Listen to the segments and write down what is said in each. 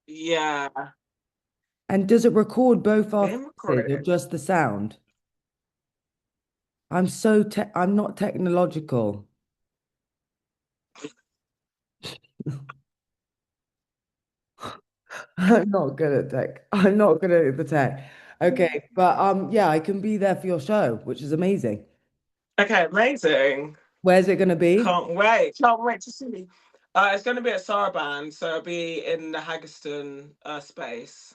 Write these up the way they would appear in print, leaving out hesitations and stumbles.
Yeah, And does it record both our being faces or recorded. just the sound? I'm not technological. I'm not good at tech. I'm not good at the tech. Okay, but yeah, I can be there for your show, which is amazing. Okay, amazing. Where's it going to be? Can't wait. Can't wait to see. It's going to be at Saraband, so it'll be in the Haggerston space.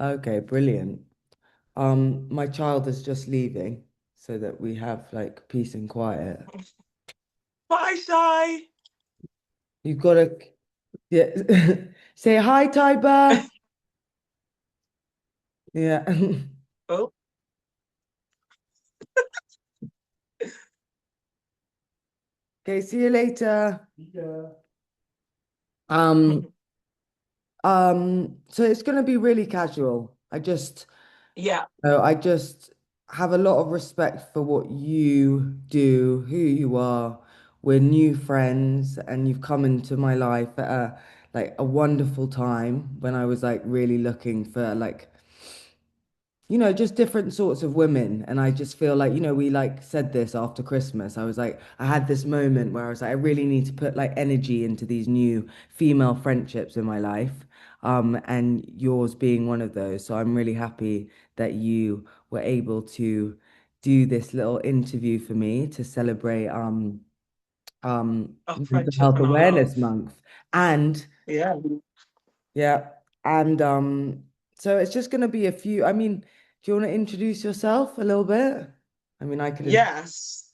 Okay, brilliant. My child is just leaving so that we have like peace and quiet. Bye, Shy. You've got to, yeah, say hi, Taiba. Yeah. Oh. Okay, see you later. Yeah. Um, so it's going to be really casual. Yeah, I just have a lot of respect for what you do, who you are. We're new friends, and you've come into my life at a wonderful time when I was like really looking for like just different sorts of women. And I just feel like, we like said this after Christmas. I was like, I had this moment where I was like, I really need to put like energy into these new female friendships in my life. And yours being one of those. So I'm really happy that you were able to do this little interview for me to celebrate our Mental friendship Health and our Awareness love. Month. And Yeah. yeah. And so it's just gonna be a few. I mean, do you want to introduce yourself a little bit? I mean, I could have. Yes.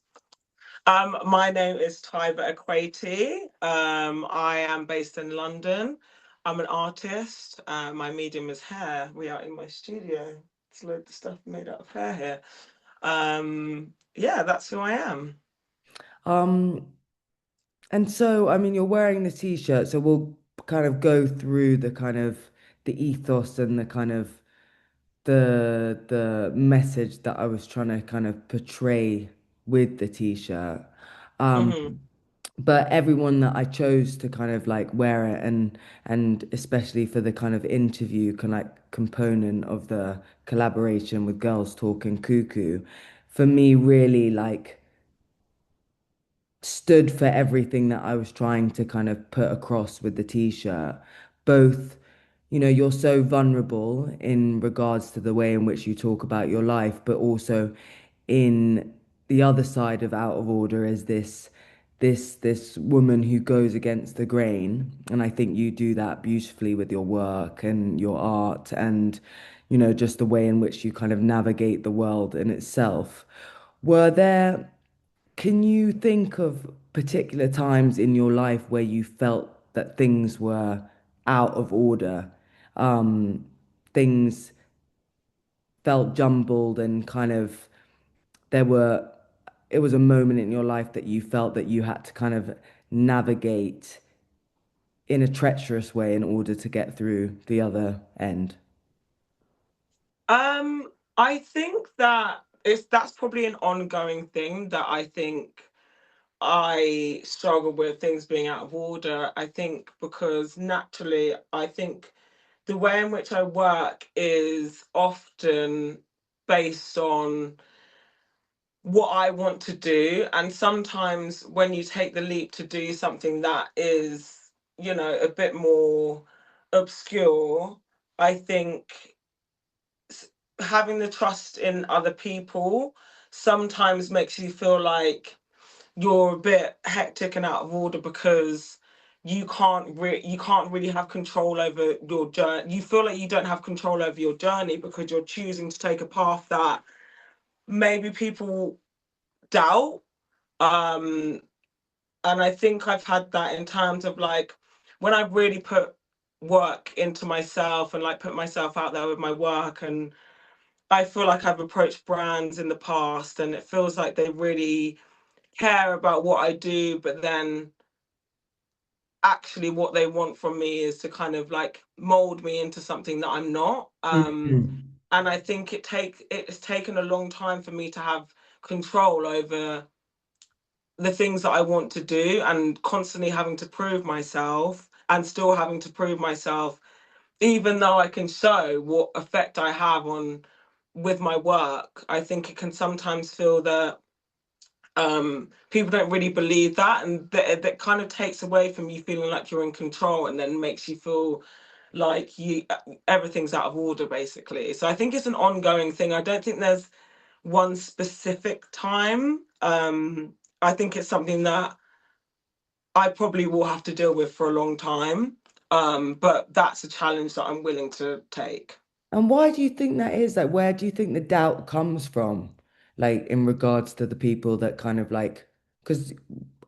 My name is Taiba Akhuetie. I am based in London. I'm an artist. My medium is hair. We are in my studio. There's loads of stuff made out of hair here. Yeah, that's who I am. Um, and so I mean, you're wearing the t-shirt, so we'll kind of go through the kind of the ethos and the kind of the message that I was trying to kind of portray with the t-shirt. Um, Hmm. but everyone that I chose to kind of like wear it and especially for the kind of interview component of the collaboration with Girls Talking Cuckoo, for me really like stood for everything that I was trying to kind of put across with the t-shirt. Both, you're so vulnerable in regards to the way in which you talk about your life, but also in the other side of Out of Order is this woman who goes against the grain. And I think you do that beautifully with your work and your art and just the way in which you kind of navigate the world in itself. Were there Can you think of particular times in your life where you felt that things were out of order? Things felt jumbled and kind of there were, it was a moment in your life that you felt that you had to kind of navigate in a treacherous way in order to get through the other end. Um, I think that that's probably an ongoing thing that I think I struggle with things being out of order. I think because naturally, I think the way in which I work is often based on what I want to do. And sometimes when you take the leap to do something that is, a bit more obscure, I think having the trust in other people sometimes makes you feel like you're a bit hectic and out of order because you can't really have control over your journey. You feel like you don't have control over your journey because you're choosing to take a path that maybe people doubt. um and I think I've had that in terms of like when I've really put work into myself and like put myself out there with my work, and I feel like I've approached brands in the past and it feels like they really care about what I do, but then actually what they want from me is to kind of like mold me into something that I'm not. Mhm. And I think it's taken a long time for me to have control over the things that I want to do and constantly having to prove myself and still having to prove myself even though I can show what effect I have on with my work, I think it can sometimes feel that people don't really believe that, and that kind of takes away from you feeling like you're in control, and then makes you feel like you everything's out of order basically. So I think it's an ongoing thing. I don't think there's one specific time. I think it's something that I probably will have to deal with for a long time. But that's a challenge that I'm willing to take. And why do you think that is? Like, where do you think the doubt comes from? Like, in regards to the people that kind of like, because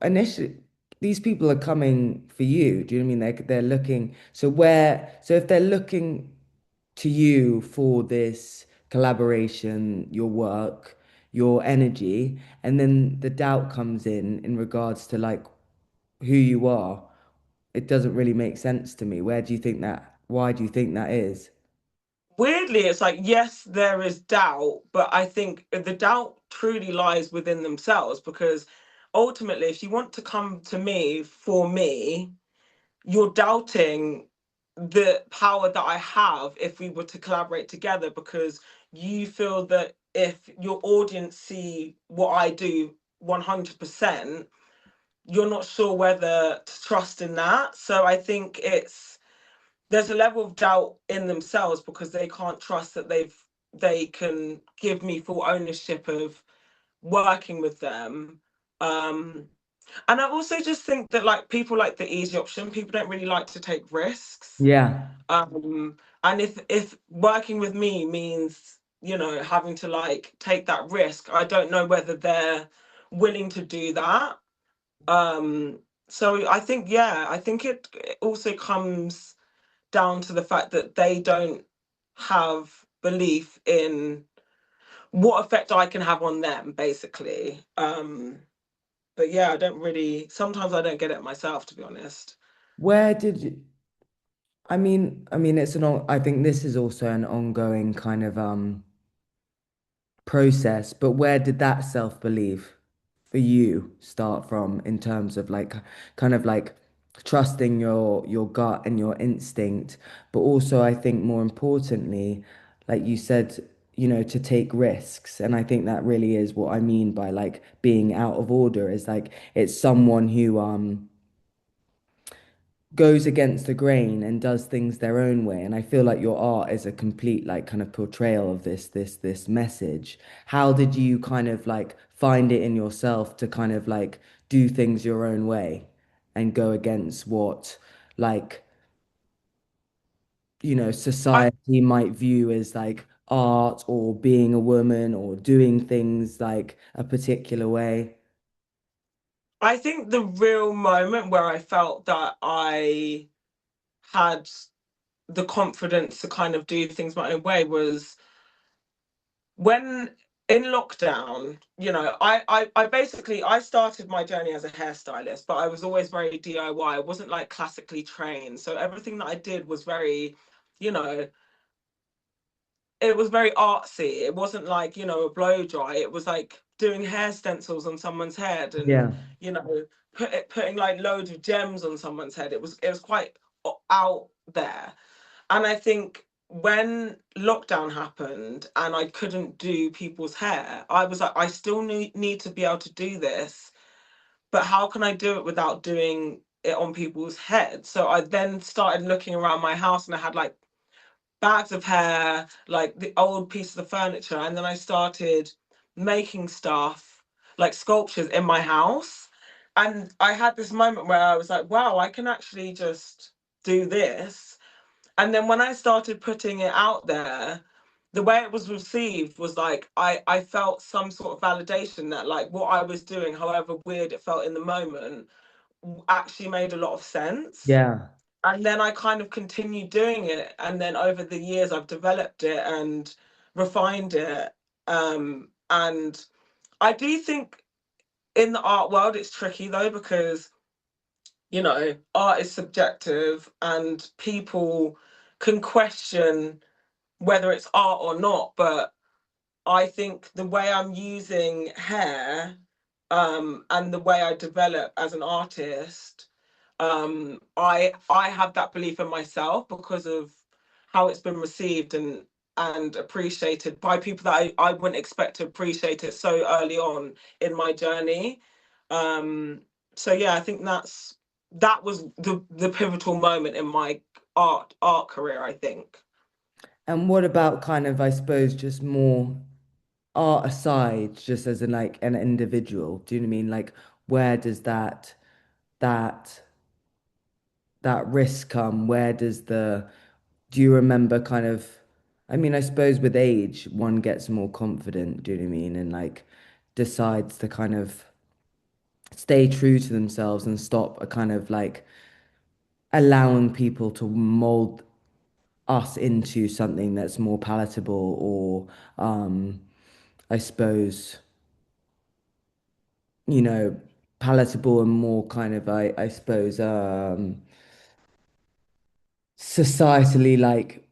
initially these people are coming for you. Do you know what I mean? They're looking. So where? So if they're looking to you for this collaboration, your work, your energy, and then the doubt comes in regards to like who you are, it doesn't really make sense to me. Where do you think that? Why do you think that is? Weirdly, it's like, yes, there is doubt, but I think the doubt truly lies within themselves, because ultimately, if you want to come to me for me, you're doubting the power that I have if we were to collaborate together, because you feel that if your audience see what I do 100%, you're not sure whether to trust in that. So I think there's a level of doubt in themselves because they can't trust that they can give me full ownership of working with them. Um, and I also just think that like people like the easy option. People don't really like to take risks. Yeah. And if working with me means, having to like take that risk, I don't know whether they're willing to do that. Um, so I think, yeah, I think it also comes down to the fact that they don't have belief in what effect I can have on them, basically. But yeah, sometimes I don't get it myself, to be honest. Where did you, it's I think this is also an ongoing kind of process, but where did that self-belief for you start from in terms of like kind of like trusting your gut and your instinct, but also I think more importantly, like you said, to take risks. And I think that really is what I mean by like being out of order is like it's someone who goes against the grain and does things their own way. And I feel like your art is a complete like kind of portrayal of this message. How did you kind of like find it in yourself to kind of like do things your own way and go against what like, I society might view as like art or being a woman or doing things like a particular way? I think the real moment where I felt that I had the confidence to kind of do things my own way was when in lockdown. I basically I started my journey as a hairstylist, but I was always very DIY. I wasn't like classically trained, so everything that I did was very, you know it was very artsy. It wasn't like, a blow dry. It was like doing hair stencils on someone's head, and Yeah. you know putting like loads of gems on someone's head. It was quite out there. And I think when lockdown happened and I couldn't do people's hair, I was like, I still need to be able to do this, but how can I do it without doing it on people's heads? So I then started looking around my house, and I had like bags of hair, like the old pieces of furniture, and then I started making stuff like sculptures in my house. And I had this moment where I was like, wow, I can actually just do this. And then when I started putting it out there, the way it was received was like I felt some sort of validation that like what I was doing, however weird it felt in the moment, actually made a lot of sense. Yeah. And then I kind of continued doing it, and then over the years I've developed it and refined it. And I do think in the art world it's tricky though, because art is subjective and people can question whether it's art or not. But I think the way I'm using hair, and the way I develop as an artist, I have that belief in myself because of how it's been received and appreciated by people that I wouldn't expect to appreciate it so early on in my journey. Um, so yeah, I think that was the pivotal moment in my art career, I think. And what about kind of, I suppose, just more art aside, just as in like an individual? Do you know what I mean? Like, where does that that risk come? Where does the do you remember kind of, I mean, I suppose with age, one gets more confident, do you know what I mean? And like decides to kind of stay true to themselves and stop a kind of like allowing people to mold us into something that's more palatable or I suppose, you know, palatable and more kind of I suppose societally like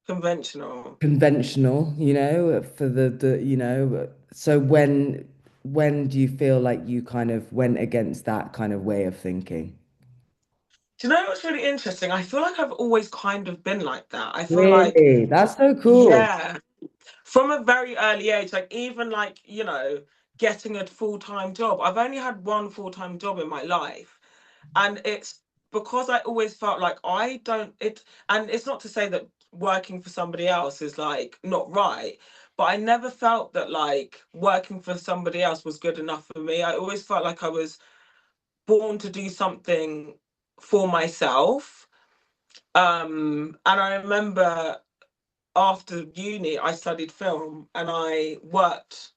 Conventional. conventional, for the so when do you feel like you kind of went against that kind of way of thinking? Do you know what's really interesting? I feel like I've always kind of been like that. I feel like, Really? That's so cool. yeah, from a very early age, like even like, getting a full-time job. I've only had one full-time job in my life. And it's because I always felt like I don't it and it's not to say that working for somebody else is like not right, but I never felt that like working for somebody else was good enough for me. I always felt like I was born to do something for myself. And I remember after uni, I studied film and I worked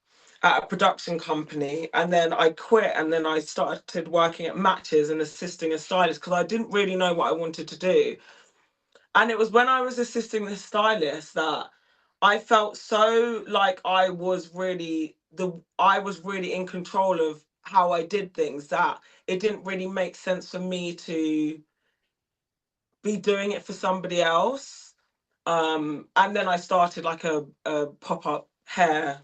at a production company, and then I quit and then I started working at Matches and assisting a stylist because I didn't really know what I wanted to do. And it was when I was assisting the stylist that I felt so like I was really in control of how I did things, that it didn't really make sense for me to be doing it for somebody else. And then I started like a pop-up hair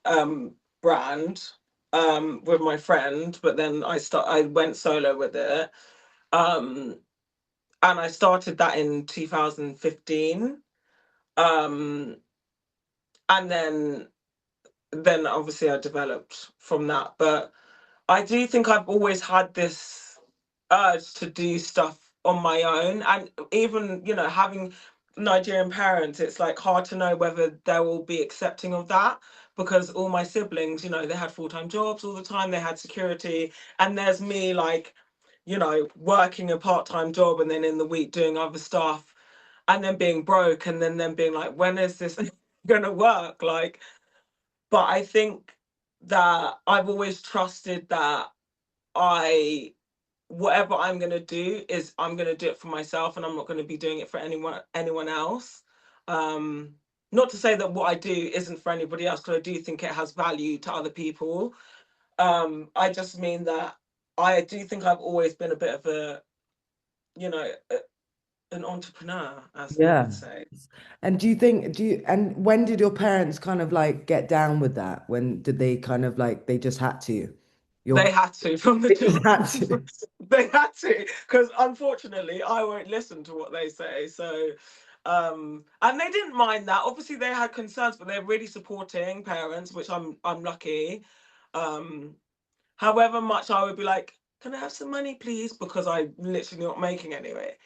um brand with my friend, but then I went solo with it. Um and I started that in 2015. Um and then obviously I developed from that. But I do think I've always had this urge to do stuff on my own. And even, having Nigerian parents, it's like hard to know whether they will be accepting of that, because all my siblings, they had full-time jobs all the time, they had security, and there's me like, working a part-time job and then in the week doing other stuff and then being broke and then them being like, when is this gonna work? Like, but I think that I've always trusted that I whatever I'm gonna do is I'm gonna do it for myself, and I'm not gonna be doing it for anyone else. Um, Not to say that what I do isn't for anybody else, because I do think it has value to other people. I just mean that I do think I've always been a bit of you know, a, an entrepreneur, as people would Yeah. say. And and when did your parents kind of like get down with that? When did they kind of like they just had to? They Your had to from the they just jump. had to. They had to, because unfortunately I won't listen to what they say. So, and they didn't mind that. Obviously, they had concerns, but they're really supporting parents, which I'm lucky. Um, However much I would be like, can I have some money, please? Because I'm literally not making anyway.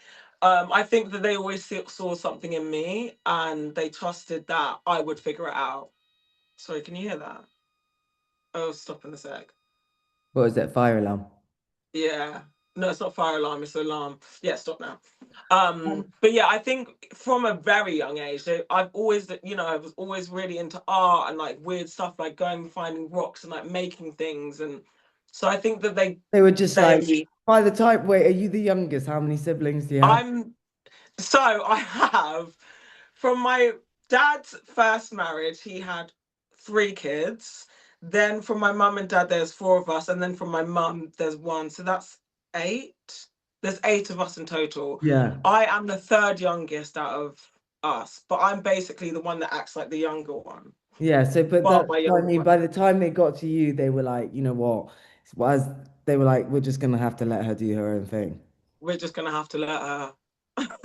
I think that they always saw something in me, and they trusted that I would figure it out. Sorry, can you hear that? Oh, stop in a sec. What was that, fire alarm? Yeah. No, it's not fire alarm, it's alarm. Yeah, stop now. But yeah, I think from a very young age, I've always, I was always really into art and like weird stuff, like going and finding rocks and like making things. And so I think that They were just like, they, by the time, wait, are you the youngest? How many siblings do you have? I'm, so I have, from my dad's first marriage, he had three kids. Then from my mum and dad, there's four of us, and then from my mum, there's one. So that's eight. There's eight of us in total. Yeah. I am the third youngest out of us, but I'm basically the one that acts like the younger one. Yeah. So, but Well, that's my what I younger mean. By the time they got to you, they were like, you know what? Was they were like, we're just gonna have to let her do her own thing. we're just gonna have to let her.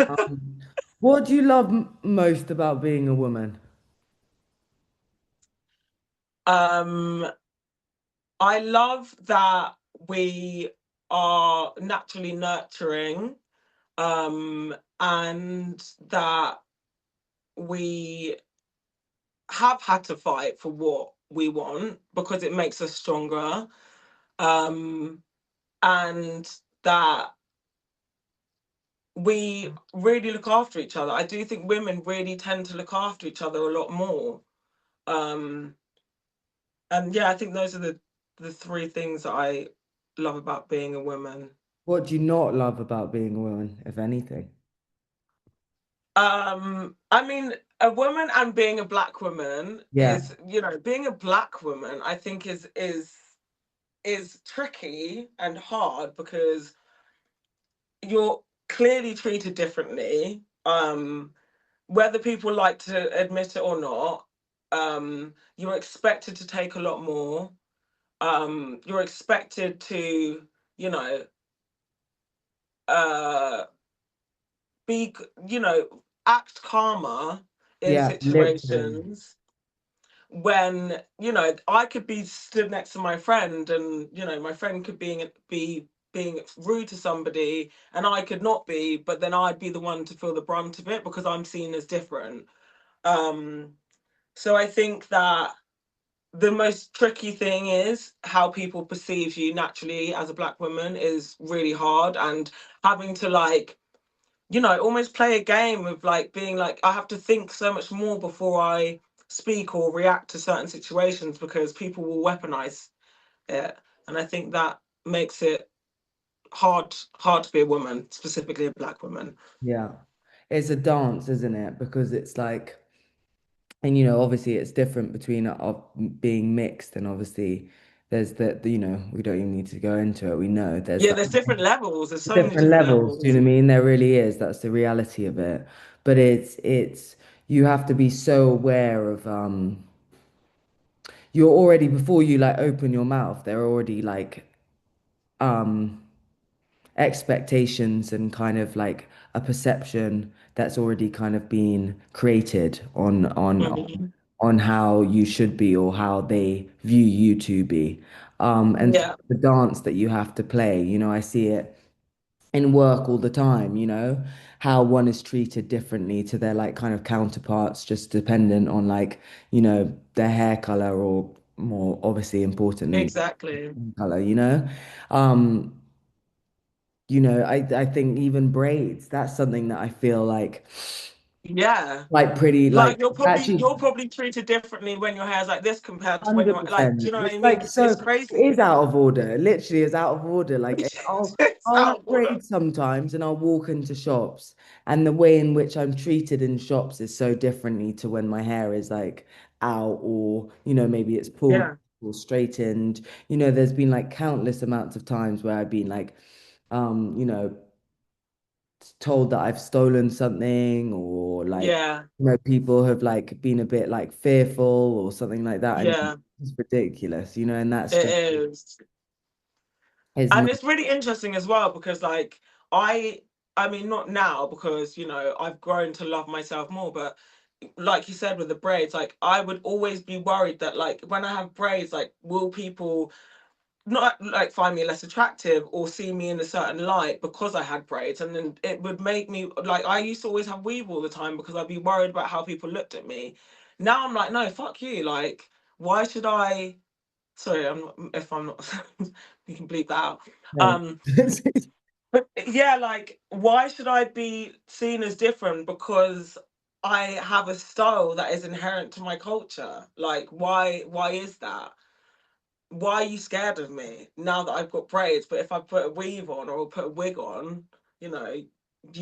Um, what do you love most about being a woman? Um, I love that we are naturally nurturing, and that we have had to fight for what we want because it makes us stronger. Um, and that we really look after each other. I do think women really tend to look after each other a lot more. Um, and yeah, I think those are the three things that I love about being a woman. What do you not love about being a woman, if anything? I mean, a woman and being a black woman Yeah, is, you know, being a black woman, I think is tricky and hard because you're clearly treated differently. Whether people like to admit it or not, you're expected to take a lot more. You're expected to, you know, uh, be, you know, act calmer in yeah, literally. situations when, you know, I could be stood next to my friend and, you know, my friend could be being rude to somebody and I could not be, but then I'd be the one to feel the brunt of it because I'm seen as different. Um, so I think that the most tricky thing is how people perceive you naturally as a black woman is really hard, and having to like, you know, almost play a game of like being like, I have to think so much more before I speak or react to certain situations because people will weaponize it. And I think that makes it hard to be a woman, specifically a black woman. Yeah. It's a dance, isn't it? Because it's like, and obviously it's different between being mixed and obviously there's we don't even need to go into it. We know there's Yeah, like there's different levels. There's so many different different levels. Do you levels. know what I mean? There really is. That's the reality of it. But it's you have to be so aware of you're already before you like open your mouth, there are already like um expectations and kind of like a perception that's already kind of been created Mhm. on how you should be or how they view you to be. And so Yeah, the dance that you have to play, I see it in work all the time, how one is treated differently to their like kind of counterparts, just dependent on like, their hair color or more obviously importantly, exactly. color, Um, I think even braids, that's something that I feel Yeah. like pretty Like like actually you're probably treated differently when your hair's like this compared to when you're like, do 100%. you know what I It's mean? like It's so it is crazy. out of order. It literally is out of order. Like It's I'll out have of order. braids sometimes and I'll walk into shops and the way in which I'm treated in shops is so differently to when my hair is like out or maybe it's pulled Yeah. or straightened. There's been like countless amounts of times where I've been like um, you know, told that I've stolen something or like Yeah. people have like been a bit like fearful or something like that and Yeah. it's ridiculous, and that's It just is. it's And not. it's really interesting as well because like I mean not now because you know I've grown to love myself more, but like you said with the braids, like I would always be worried that like when I have braids, like will people not like find me less attractive or see me in a certain light because I had braids, and then it would make me like I used to always have weave all the time because I'd be worried about how people looked at me. Now I'm like, no, fuck you. Like, why should I? Sorry, I'm not, if I'm not, you can bleep that out. No. Um, but yeah, like, why should I be seen as different because I have a style that is inherent to my culture? Like, why is that? Why are you scared of me now that I've got braids? But if I put a weave on or put a wig on, you know,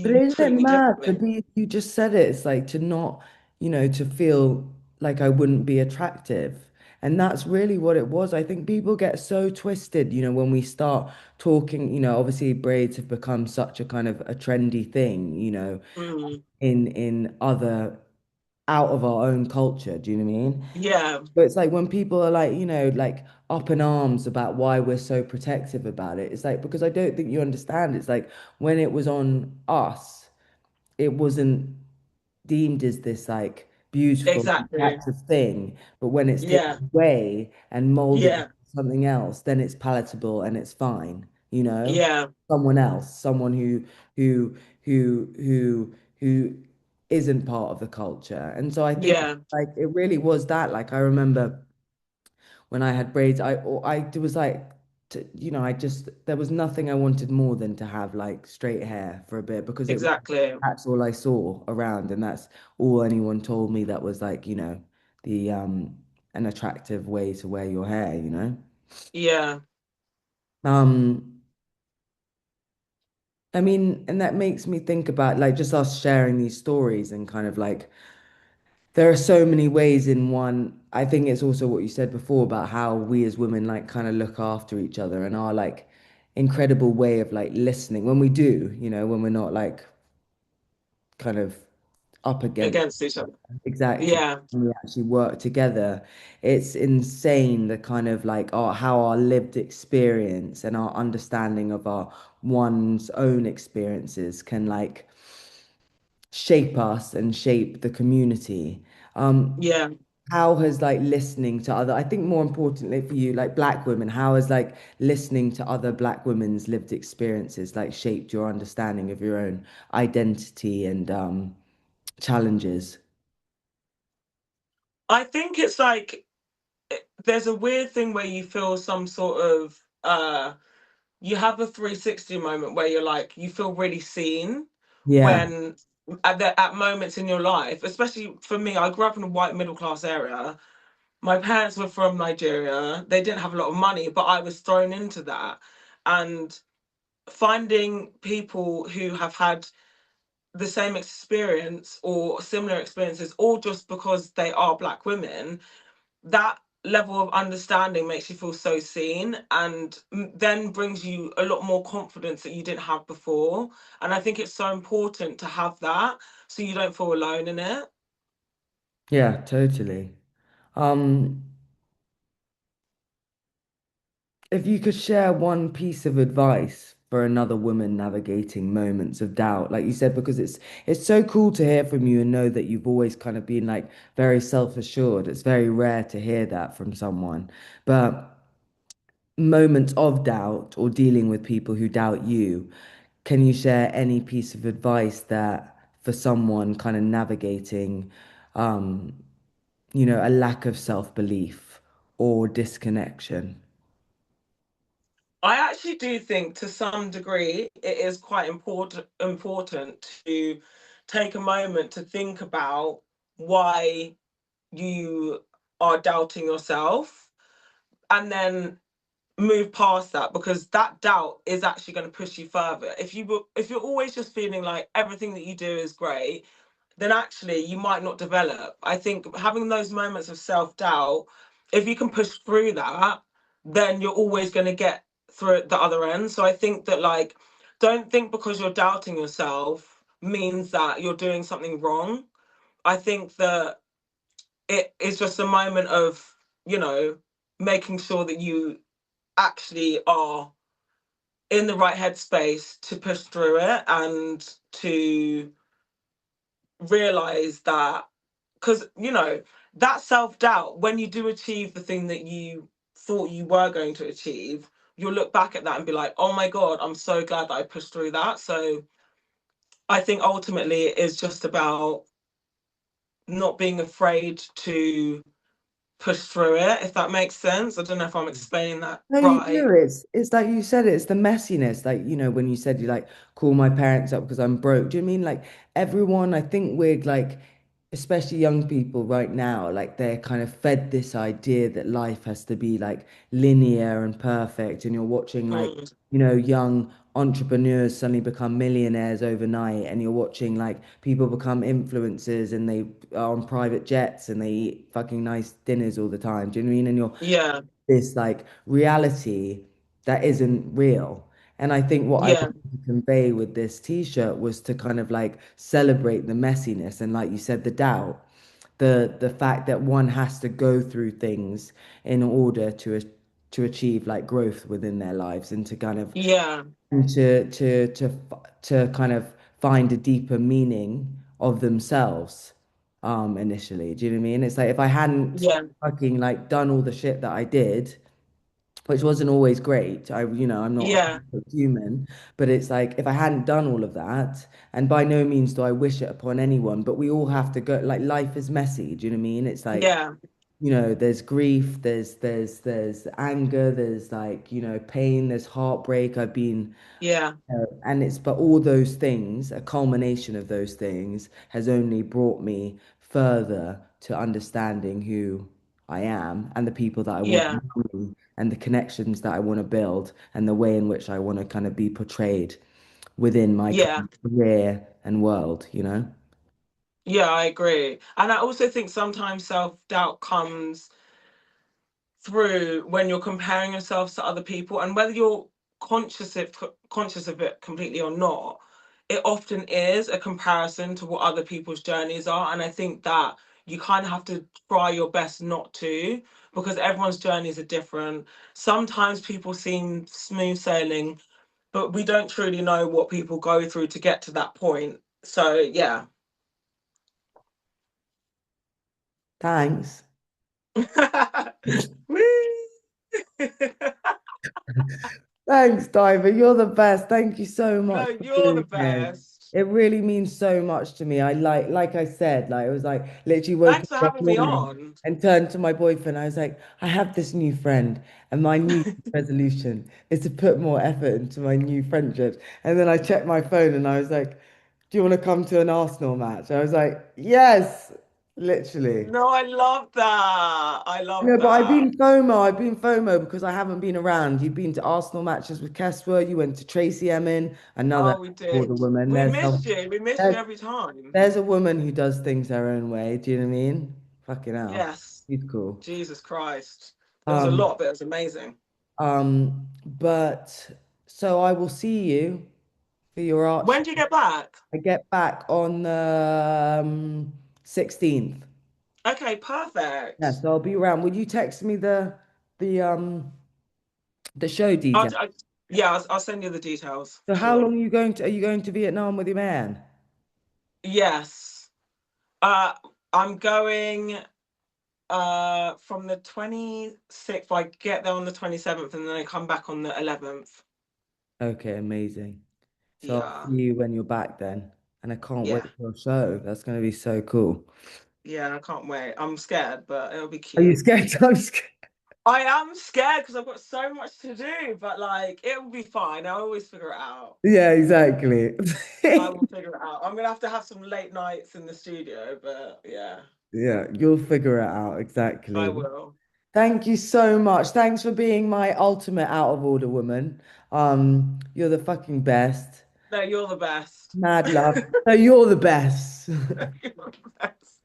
But you isn't it treat me mad to differently. be, you just said it, it's like to not, to feel like I wouldn't be attractive. And that's really what it was. I think people get so twisted, when we start talking, obviously braids have become such a kind of a trendy thing, Mm, in other out of our own culture. Do you know what I mean? yeah, But it's like when people are like, like up in arms about why we're so protective about it, it's like because I don't think you understand. It's like when it was on us, it wasn't deemed as this like beautiful, Exactly. attractive thing. But when it's Yeah. taken away and molded into Yeah. something else, then it's palatable and it's fine, you know? Yeah. Someone else, someone who who isn't part of the culture. And so I think Yeah. like it really was that. Like I remember when I had braids, I it was like you know, I just there was nothing I wanted more than to have like straight hair for a bit because it was Exactly. that's all I saw around and that's all anyone told me that was like, you know, the an attractive way to wear your hair, you know? Yeah. Um I mean, and that makes me think about like just us sharing these stories and kind of like there are so many ways in one. I think it's also what you said before about how we as women like kind of look after each other and our like incredible way of like listening when we do, you know, when we're not like kind of up against Against each other. exactly Yeah. when we actually work together. It's insane the kind of like how our lived experience and our understanding of our one's own experiences can like shape us and shape the community. Yeah. How has like listening to other, I think more importantly for you, like black women, how has like listening to other black women's lived experiences like shaped your understanding of your own identity and challenges? I think it's like there's a weird thing where you feel some sort of you have a 360 moment where you're like you feel really seen Yeah, when at moments in your life, especially for me, I grew up in a white middle class area. My parents were from Nigeria. They didn't have a lot of money, but I was thrown into that. And finding people who have had the same experience or similar experiences, or just because they are black women, that level of understanding makes you feel so seen and then brings you a lot more confidence that you didn't have before. And I think it's so important to have that so you don't feel alone in it. yeah, totally. Um, if you could share one piece of advice for another woman navigating moments of doubt, like you said, because it's so cool to hear from you and know that you've always kind of been like very self-assured. It's very rare to hear that from someone. But moments of doubt or dealing with people who doubt you, can you share any piece of advice that for someone kind of navigating, um, you know, a lack of self-belief or disconnection? I actually do think to some degree it is quite important to take a moment to think about why you are doubting yourself and then move past that, because that doubt is actually going to push you further. If you're always just feeling like everything that you do is great, then actually you might not develop. I think having those moments of self-doubt, if you can push through that, then you're always going to get through at the other end. So I think that, like, don't think because you're doubting yourself means that you're doing something wrong. I think that it is just a moment of, you know, making sure that you actually are in the right headspace to push through it and to realize that, because that self-doubt, when you do achieve the thing that you thought you were going to achieve, you'll look back at that and be like, oh my god, I'm so glad that I pushed through that. So I think ultimately it is just about not being afraid to push through it, if that makes sense. I don't know if I'm explaining that No, you right. do. It's like you said, it's the messiness. Like, you know, when you said you like call my parents up because I'm broke. Do you mean like everyone? I think we're like, especially young people right now, like they're kind of fed this idea that life has to be like linear and perfect. And you're watching like, Mm, you know, young entrepreneurs suddenly become millionaires overnight, and you're watching like people become influencers and they are on private jets and they eat fucking nice dinners all the time. Do you know what I mean? And you're yeah. this like reality that isn't real. And I think what I Yeah. wanted to convey with this t-shirt was to kind of like celebrate the messiness and like you said, the doubt, the fact that one has to go through things in order to achieve like growth within their lives and to kind of Yeah. and to kind of find a deeper meaning of themselves initially. Do you know what I mean? It's like if I hadn't Yeah. fucking like done all the shit that I did, which wasn't always great. I'm not a Yeah. perfect human, but it's like if I hadn't done all of that, and by no means do I wish it upon anyone, but we all have to go, like life is messy. Do you know what I mean? It's like, Yeah. there's grief, there's anger, there's like, pain, there's heartbreak. I've been Yeah. and it's but all those things, a culmination of those things, has only brought me further to understanding who I am and the people that I want to Yeah. know and the connections that I want to build and the way in which I want to kind of be portrayed within my kind Yeah. of career and world, you know? Yeah, I agree. And I also think sometimes self-doubt comes through when you're comparing yourselves to other people, and whether you're conscious of it completely or not, it often is a comparison to what other people's journeys are. And I think that you kind of have to try your best not to, because everyone's journeys are different. Sometimes people seem smooth sailing, but we don't truly know what people go through to get to that point. So yeah. Thanks. Woo! Thanks, Diver. You're the best. Thank you so No, much for you're the being here. best. It really means so much to me. I like I said, like it was like literally woke up Thanks for one having me morning on. and turned to my boyfriend. I was like, I have this new friend, and my new resolution is to put more effort into my new friendships. And then I checked my phone and I was like, do you want to come to an Arsenal match? I was like, yes, literally. No, I love that. I love No, but I've that. been FOMO. I've been FOMO because I haven't been around. You've been to Arsenal matches with Keswa. You went to Tracy Emin, another Oh, we border did. woman. We missed you. We missed you There's, every time. there's a woman who does things her own way. Do you know what I mean? Fucking hell. Yes. She's cool. Jesus Christ. There was a Um, lot, but it was amazing. but so I will see you for your art show. When do you get back? I get back on the 16th. Okay, Yeah, perfect. so I'll be around. Will you text me the show I'll, details? I, yeah, I'll send you the details So for how sure. long are you going to Vietnam with your man? Yes. I'm going from the 26th. I get there on the 27th and then I come back on the 11th. Okay, amazing. So I'll Yeah. see you when you're back then. And I can't wait Yeah. for your show. That's going to be so cool. Yeah, I can't wait. I'm scared, but it'll be Are you cute. scared? I'm scared. I am scared because I've got so much to do, but like it will be fine. I'll always figure it out. Yeah, exactly. I will figure it out. I'm gonna have some late nights in the studio, but yeah, Yeah, you'll figure it out I exactly. will. Thank you so much. Thanks for being my ultimate out of order woman. You're the fucking best. No, you're the best. Mad love. So you're the best. You're the best.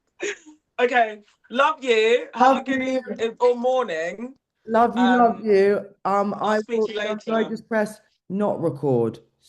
Okay, love you. Have a Love good you. evening or morning. Love you, love Um, you. I'll I speak will, to you do I later. just press not record?